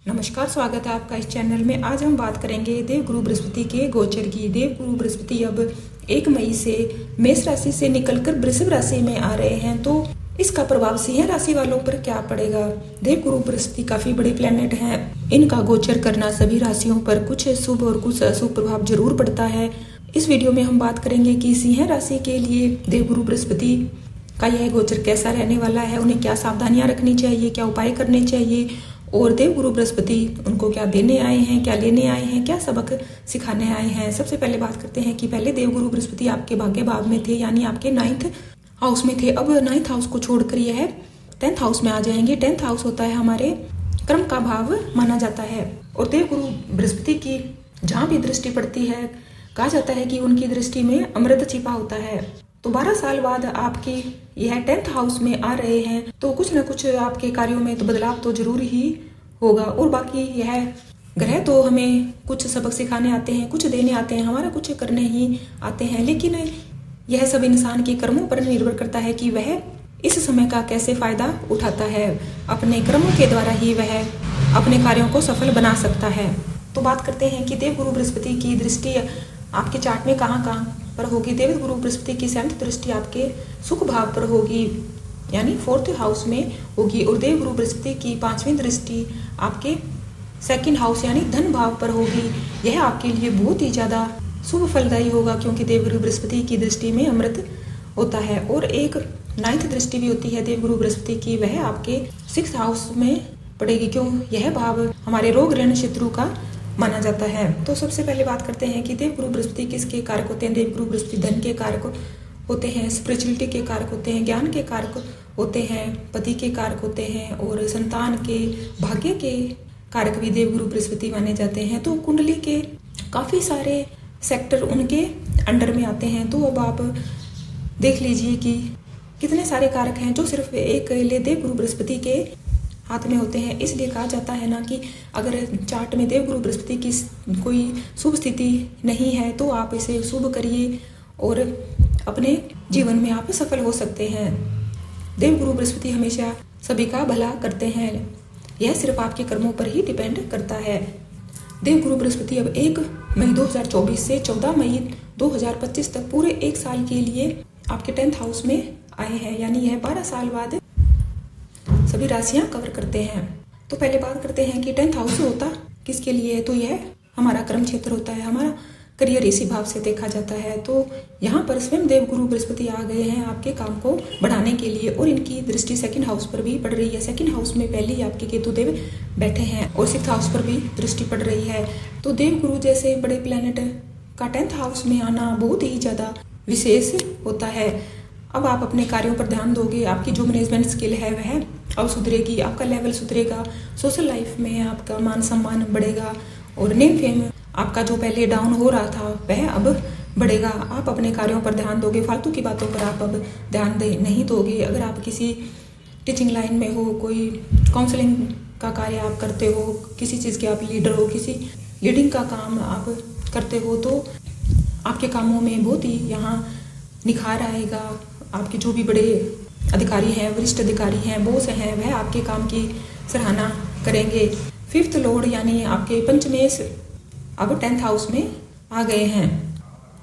नमस्कार, स्वागत है आपका इस चैनल में। आज हम बात करेंगे देवगुरु बृहस्पति के गोचर की। देवगुरु बृहस्पति अब 1 मई से मेष राशि से निकलकर वृषभ राशि में आ रहे हैं, तो इसका प्रभाव सिंह राशि वालों पर क्या पड़ेगा। देवगुरु बृहस्पति काफी बड़े प्लेनेट हैं, इनका गोचर करना सभी राशियों पर कुछ शुभ और कुछ अशुभ प्रभाव जरूर पड़ता है। इस वीडियो में हम बात करेंगे कि सिंह राशि के लिए देवगुरु बृहस्पति का यह गोचर कैसा रहने वाला है, उन्हें क्या सावधानियां रखनी चाहिए, क्या उपाय करने चाहिए, और देवगुरु बृहस्पति उनको क्या देने आए हैं, क्या लेने आए हैं, क्या सबक सिखाने आए हैं। सबसे पहले बात करते हैं कि पहले देवगुरु बृहस्पति आपके भाग्य भाव में थे, यानी आपके 9th हाउस में थे। अब 9th हाउस को छोड़कर यह 10th हाउस में आ जाएंगे। 10th हाउस होता है हमारे कर्म का भाव माना जाता है, और देवगुरु बृहस्पति की जहाँ भी दृष्टि पड़ती है, कहा जाता है कि उनकी दृष्टि में अमृत छिपा होता है। तो 12 साल बाद आपकी यह 10th हाउस में आ रहे हैं, तो कुछ न कुछ आपके कार्यों में तो बदलाव तो जरूर ही होगा। और बाकी यह ग्रह तो हमें कुछ सबक सिखाने आते हैं, कुछ देने आते हैं, हमारा कुछ करने ही आते हैं, लेकिन यह सब इंसान के कर्मों पर निर्भर करता है कि वह इस समय का कैसे फायदा उठाता है। अपने कर्मों के द्वारा ही वह अपने कार्यों को सफल बना सकता है। तो बात करते हैं कि देवगुरु बृहस्पति की दृष्टि आपके चार्ट में कहाँ कहाँ पर होगी। देवगुरु बृहस्पति की 7th दृष्टि आपके सुख भाव पर होगी, यानी 4th हाउस में होगी, और देवगुरु बृहस्पति की 5वीं दृष्टि आपके 2nd हाउस यानी धन भाव पर होगी। यह आपके लिए बहुत ही ज्यादा शुभ फलदायी होगा, क्योंकि देवगुरु बृहस्पति की दृष्टि में अमृत होता है। और एक 9th दृष्टि भी होती है देवगुरु बृहस्पति की, वह आपके 6th हाउस में पड़ेगी, क्यों यह भाव हमारे रोग ऋण शत्रु का माना जाता है। तो सबसे पहले बात करते हैं कि देवगुरु बृहस्पति किसके कारक होते हैं। देवगुरु बृहस्पति धन के कारक होते हैं, स्पिरिचुअलिटी के कारक होते हैं, ज्ञान के कारक होते हैं, पति के कारक होते हैं, और संतान के भाग्य के कारक भी देवगुरु बृहस्पति माने जाते हैं। तो कुंडली के काफी सारे सेक्टर उनके अंडर में आते हैं। तो अब आप देख लीजिए कि कितने सारे कारक हैं जो सिर्फ एक देवगुरु बृहस्पति के हाथ में होते हैं। इसलिए कहा जाता है ना कि अगर चार्ट में देवगुरु बृहस्पति की कोई शुभ स्थिति नहीं है, तो आप इसे शुभ करिए और अपने जीवन में आप सफल हो सकते हैं। देवगुरु बृहस्पति हमेशा सभी का भला करते हैं, यह सिर्फ आपके कर्मों पर ही डिपेंड करता है। देवगुरु बृहस्पति अब 1 मई 2024 से 14 मई 2025 तक पूरे 1 साल के लिए आपके 10th हाउस में आए हैं, यानी यह 12 साल बाद सभी राशियां कवर करते हैं। तो पहले बात करते हैं कि 10th हाउस होता किसके लिए है। तो यह हमारा कर्म क्षेत्र होता है, हमारा करियर इसी भाव से देखा जाता है। तो यहाँ पर स्वयं देवगुरु बृहस्पति आ गए हैं आपके काम को बढ़ाने के लिए, और इनकी दृष्टि 2nd हाउस पर भी पड़ रही है। 2nd हाउस में पहले ही आपके केतु देव बैठे हैं, और 6th हाउस पर भी दृष्टि पड़ रही है। तो देवगुरु जैसे बड़े प्लेनेट का 10th हाउस में आना बहुत ही ज्यादा विशेष होता है। अब आप अपने कार्यों पर ध्यान दोगे, आपकी जो मैनेजमेंट स्किल है वह अब सुधरेगी, आपका लेवल सुधरेगा, सोशल लाइफ में आपका मान सम्मान बढ़ेगा, और नेम फेम आपका जो पहले डाउन हो रहा था वह अब बढ़ेगा। आप अपने कार्यों पर ध्यान दोगे, फालतू की बातों पर आप अब ध्यान नहीं दोगे। अगर आप किसी टीचिंग लाइन में हो, कोई काउंसलिंग का कार्य आप करते हो, किसी चीज़ के आप लीडर हो, किसी लीडिंग का काम आप करते हो, तो आपके कामों में बहुत ही यहाँ निखार आएगा। आपके जो भी बड़े अधिकारी हैं, वरिष्ठ अधिकारी हैं, बॉस हैं, वह आपके काम की सराहना करेंगे। 5th लॉर्ड यानी आपके पंचमेश अब 10th हाउस में आ गए हैं,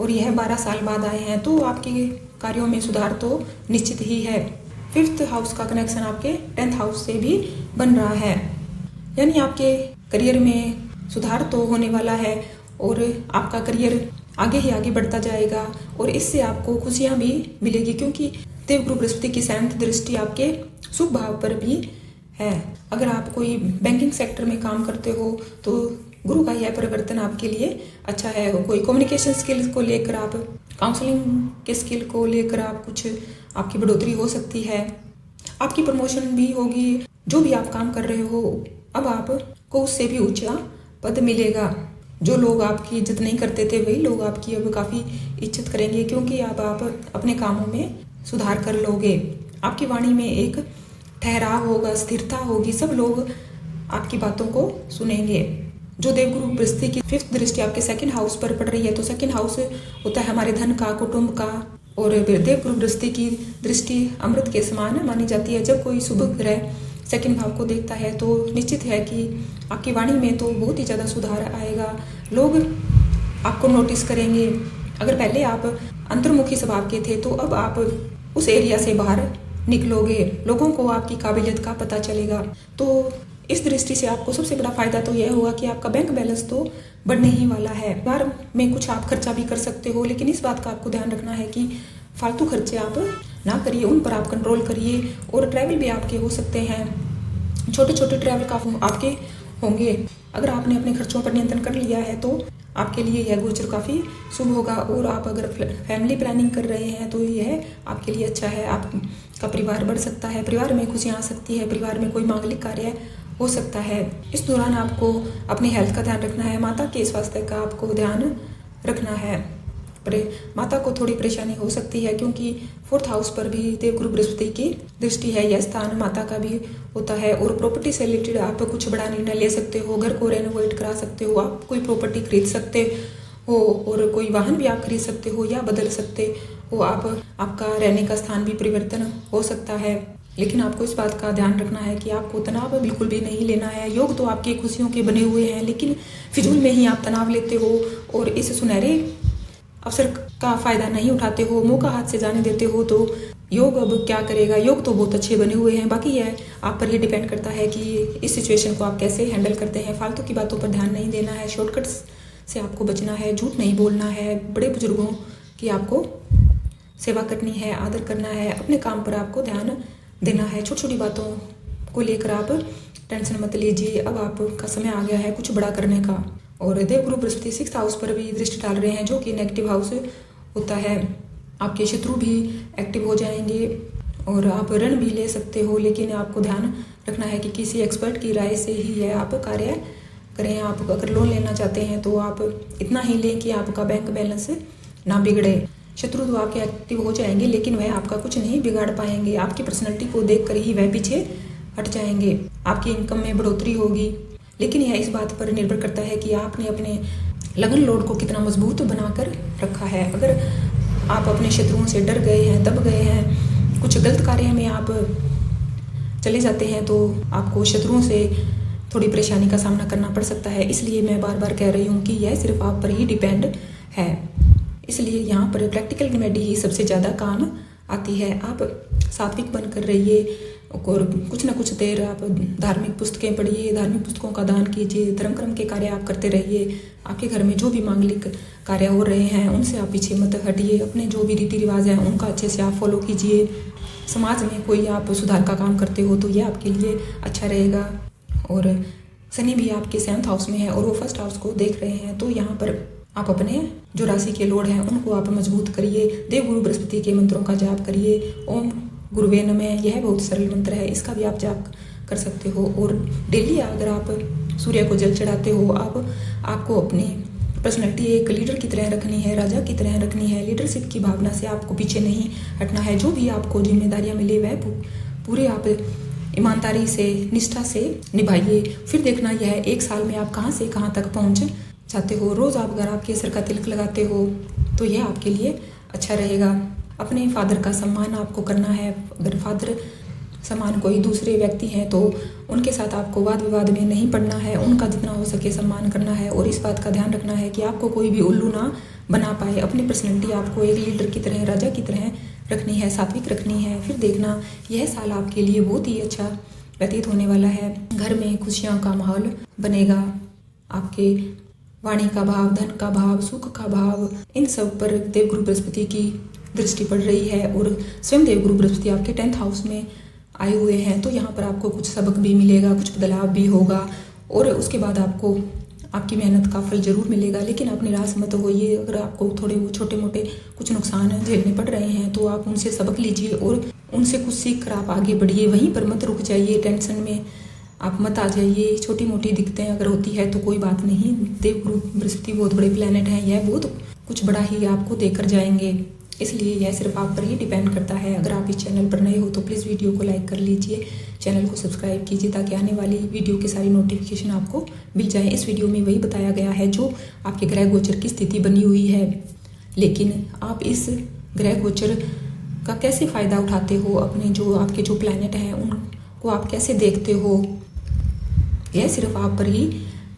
और यह 12 साल बाद आए हैं। तो आपके कार्यों में सुधार तो निश्चित ही है। 5th हाउस का कनेक्शन आपके 10th हाउस से भी बन रहा है, यानी आपके करियर में सुधार तो होने वाला है, और आपका करियर आगे ही आगे बढ़ता जाएगा, और इससे आपको खुशियां भी मिलेगी, क्योंकि देवगुरु बृहस्पति की 7th दृष्टि आपके शुभ भाव पर भी है। अगर आप कोई बैंकिंग सेक्टर में काम करते हो, तो गुरु का यह परिवर्तन आपके लिए अच्छा है। कोई कम्युनिकेशन स्किल्स को लेकर, आप काउंसलिंग के स्किल को लेकर आप कुछ आपकी बढ़ोतरी हो सकती है, आपकी प्रमोशन भी होगी। जो भी आप काम कर रहे हो, अब आपको उससे भी ऊंचा पद मिलेगा। जो लोग आपकी इज्जत नहीं करते थे, वही लोग आपकी अब काफी इज्जत करेंगे, क्योंकि अब आप अपने कामों में सुधार कर लोगे। आपकी वाणी में एक ठहराव होगा, स्थिरता होगी, सब लोग आपकी बातों को सुनेंगे। जो देवगुरु बृहस्पति की 5th दृष्टि आपके 2nd हाउस पर पड़ रही है, तो 2nd हाउस होता है हमारे धन का, कुटुंब का, और देवगुरु बृहस्पति की दृष्टि अमृत के समान मानी जाती है। जब कोई शुभ ग्रह सेकंड भाव को देखता है तो निश्चित है कि आपकी वाणी में तो बहुत ही ज़्यादा सुधार आएगा। लोग आपको नोटिस करेंगे। अगर पहले आप अंतर्मुखी स्वभाव के थे तो अब आप उस एरिया से बाहर निकलोगे, लोगों को आपकी काबिलियत का पता चलेगा। तो इस दृष्टि से आपको सबसे बड़ा फायदा तो यह होगा कि आपका बैंक बैलेंस तो बढ़ने ही वाला है। बार में कुछ आप खर्चा भी कर सकते हो, लेकिन इस बात का आपको ध्यान रखना है कि फालतू खर्चे आप ना करिए, उन पर आप कंट्रोल करिए। और ट्रैवल भी आपके हो सकते हैं, छोटे छोटे ट्रैवल का आपके होंगे। अगर आपने अपने खर्चों पर नियंत्रण कर लिया है तो आपके लिए यह गोचर काफ़ी शुभ होगा। और आप अगर फैमिली प्लानिंग कर रहे हैं तो यह आपके लिए अच्छा है। आपका परिवार बढ़ सकता है, परिवार में खुशियाँ आ सकती है, परिवार में कोई मांगलिक कार्य हो सकता है। इस दौरान आपको अपनी हेल्थ का ध्यान रखना है, माता के स्वास्थ्य का आपको ध्यान रखना है। माता को थोड़ी परेशानी हो सकती है क्योंकि 4th हाउस पर भी देवगुरु बृहस्पति की दृष्टि है, यह स्थान माता का भी होता है। और प्रॉपर्टी से रिलेटेड आप कुछ बड़ा निर्णय ले सकते हो, घर को रेनोवेट करा सकते हो, आप कोई प्रॉपर्टी खरीद सकते हो और कोई वाहन भी आप खरीद सकते हो या बदल सकते हो। आपका रहने का स्थान भी परिवर्तन हो सकता है, लेकिन आपको इस बात का ध्यान रखना है कि आपको तनाव बिल्कुल भी नहीं लेना है। योग तो आपकी खुशियों के बने हुए हैं, लेकिन फिजूल में ही आप तनाव लेते हो और इस सुनहरे अवसर का फायदा नहीं उठाते हो, मौका हाथ से जाने देते हो। तो योग अब क्या करेगा, योग तो बहुत अच्छे बने हुए हैं, बाकी यह आप पर ही डिपेंड करता है कि इस सिचुएशन को आप कैसे हैंडल करते हैं। फालतू की बातों पर ध्यान नहीं देना है, शॉर्टकट्स से आपको बचना है, झूठ नहीं बोलना है, बड़े बुजुर्गों की आपको सेवा करनी है, आदर करना है, अपने काम पर आपको ध्यान देना है। छोटी छोटी बातों को लेकर आप टेंशन मत लीजिए। अब आपका समय आ गया है कुछ बड़ा करने का। और देवगुरु बृहस्पति 6th हाउस पर भी दृष्टि डाल रहे हैं, जो कि नेगेटिव हाउस होता है। आपके शत्रु भी एक्टिव हो जाएंगे और आप ऋण भी ले सकते हो, लेकिन आपको ध्यान रखना है कि किसी एक्सपर्ट की राय से ही यह आप कार्य करें। आप अगर लोन लेना चाहते हैं तो आप इतना ही लें कि आपका बैंक बैलेंस ना बिगड़े। शत्रु तो आपके एक्टिव हो जाएंगे, लेकिन वह आपका कुछ नहीं बिगाड़ पाएंगे। आपकी पर्सनैलिटी को देखकर ही वह पीछे हट जाएंगे। आपकी इनकम में बढ़ोतरी होगी, लेकिन यह इस बात पर निर्भर करता है कि आपने अपने लगन लोड को कितना मजबूत बनाकर रखा है। अगर आप अपने शत्रुओं से डर गए हैं, दब गए हैं, कुछ गलत कार्य में आप चले जाते हैं तो आपको शत्रुओं से थोड़ी परेशानी का सामना करना पड़ सकता है। इसलिए मैं बार बार कह रही हूँ कि यह सिर्फ आप पर ही डिपेंड है। इसलिए यहाँ पर प्रैक्टिकल रेमेडी ही सबसे ज़्यादा काम आती है। आप सात्विक बनकर रहिए और कुछ ना कुछ देर आप धार्मिक पुस्तकें पढ़िए, धार्मिक पुस्तकों का दान कीजिए, धर्म कर्म के कार्य आप करते रहिए। आपके घर में जो भी मांगलिक कार्य हो रहे हैं उनसे आप पीछे मत हटिए। अपने जो भी रीति रिवाज हैं उनका अच्छे से आप फॉलो कीजिए। समाज में कोई आप सुधार का काम करते हो तो यह आपके लिए अच्छा रहेगा। और शनि भी आपके 7th हाउस में है और वो 1st हाउस को देख रहे हैं, तो यहाँ पर आप अपने जो राशि के लोड हैं उनको आप मजबूत करिए। देवगुरु बृहस्पति के मंत्रों का जाप करिए। ओम गुरुवे नमः, यह बहुत सरल मंत्र है, इसका भी आप जाप कर सकते हो। और डेली अगर आप सूर्य को जल चढ़ाते हो, आपको अपनी पर्सनैलिटी एक लीडर की तरह रखनी है, राजा की तरह रखनी है। लीडरशिप की भावना से आपको पीछे नहीं हटना है। जो भी आपको जिम्मेदारियां मिले वह पूरे आप ईमानदारी से, निष्ठा से निभाइए। फिर देखना यह 1 साल में आप कहाँ से कहाँ तक पहुँच जाते हो। रोज आप अगर आप केसर का तिलक लगाते हो तो यह आपके लिए अच्छा रहेगा। अपने फादर का सम्मान आपको करना है। अगर फादर समान कोई दूसरे व्यक्ति हैं तो उनके साथ आपको वाद विवाद में नहीं पड़ना है, उनका जितना हो सके सम्मान करना है। और इस बात का ध्यान रखना है कि आपको कोई भी उल्लू ना बना पाए। अपनी पर्सनैलिटी आपको एक लीडर की तरह, राजा की तरह रखनी है, सात्विक रखनी है। फिर देखना यह साल आपके लिए बहुत ही अच्छा व्यतीत होने वाला है। घर में खुशियों का माहौल बनेगा। आपके वाणी का भाव, धन का भाव, सुख का भाव, इन सब पर देवगुरु बृहस्पति की दृष्टि पड़ रही है। और स्वयं देवगुरु बृहस्पति आपके 10th हाउस में आए हुए हैं, तो यहाँ पर आपको कुछ सबक भी मिलेगा, कुछ बदलाव भी होगा और उसके बाद आपको आपकी मेहनत का फल जरूर मिलेगा। लेकिन आप निराश मत होइए। अगर आपको थोड़े वो छोटे मोटे कुछ नुकसान झेलने पड़ रहे हैं तो आप उनसे सबक लीजिए और उनसे कुछ सीख कर आप आगे बढ़िए। वहीं पर मत रुक जाइए, टेंशन में आप मत आ जाइए। छोटी मोटी दिक्कतें अगर होती है तो कोई बात नहीं। देवगुरु बृहस्पति बहुत बड़े प्लेनेट हैं, यह बहुत कुछ बड़ा ही आपको देकर जाएंगे। इसलिए यह सिर्फ आप पर ही डिपेंड करता है। अगर आप इस चैनल पर नए हो तो प्लीज़ वीडियो को लाइक कर लीजिए, चैनल को सब्सक्राइब कीजिए ताकि आने वाली वीडियो की सारी नोटिफिकेशन आपको मिल जाए। इस वीडियो में वही बताया गया है जो आपके ग्रह गोचर की स्थिति बनी हुई है, लेकिन आप इस ग्रह गोचर का कैसे फ़ायदा उठाते हो, अपने जो आपके जो प्लैनेट हैं को आप कैसे देखते हो, यह सिर्फ आप पर ही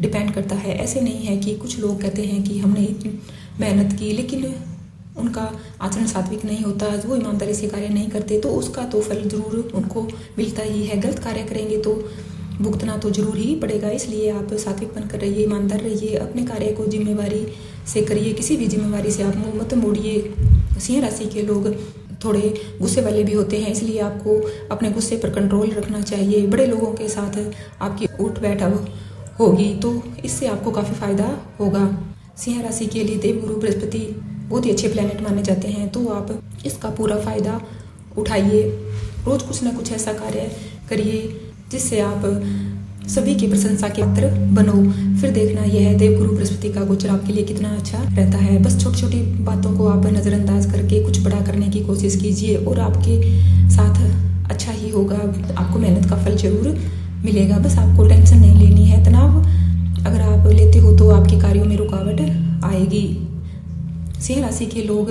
डिपेंड करता है। ऐसे नहीं है कि कुछ लोग कहते हैं कि हमने इतनी मेहनत की लेकिन उनका आचरण सात्विक नहीं होता, वो ईमानदारी से कार्य नहीं करते, तो उसका तो फल जरूर उनको मिलता ही है। गलत कार्य करेंगे तो भुगतना तो जरूर ही पड़ेगा। इसलिए आप सात्विक बनकर रहिए, ईमानदार रहिए, अपने कार्य को जिम्मेवारी से करिए। किसी भी जिम्मेवारी से आप मुंह मत मोड़िए। सिंह राशि के लोग थोड़े गुस्से वाले भी होते हैं, इसलिए आपको अपने गुस्से पर कंट्रोल रखना चाहिए। बड़े लोगों के साथ आपकी उठ बैठक होगी तो इससे आपको काफ़ी फायदा होगा। सिंह राशि के लिए देवगुरु बृहस्पति बहुत ही अच्छे प्लेनेट माने जाते हैं, तो आप इसका पूरा फायदा उठाइए। रोज कुछ ना कुछ ऐसा कार्य करिए जिससे आप सभी की प्रशंसा के पात्र बनो। फिर देखना यह देवगुरु बृहस्पति का गोचर आपके लिए कितना अच्छा रहता है। बस छोटी छोटी बातों को आप नजरअंदाज करके कुछ बड़ा करने की कोशिश कीजिए और आपके साथ अच्छा ही होगा। आपको मेहनत का फल जरूर मिलेगा। बस आपको टेंशन नहीं लेनी है। तनाव अगर आप लेते हो तो आपके कार्यों में रुकावट आएगी। सिंह राशि के लोग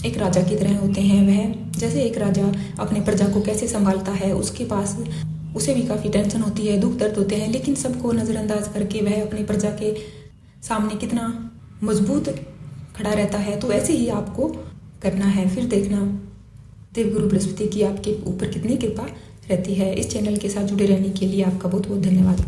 एक राजा की तरह होते हैं। वह जैसे एक राजा अपने प्रजा को कैसे संभालता है, उसके पास उसे भी काफ़ी टेंशन होती है, दुख दर्द होते हैं, लेकिन सबको नज़रअंदाज करके वह अपनी प्रजा के सामने कितना मजबूत खड़ा रहता है। तो ऐसे ही आपको करना है। फिर देखना देवगुरु बृहस्पति की आपके ऊपर कितनी कृपा रहती है। इस चैनल के साथ जुड़े रहने के लिए आपका बहुत बहुत धन्यवाद।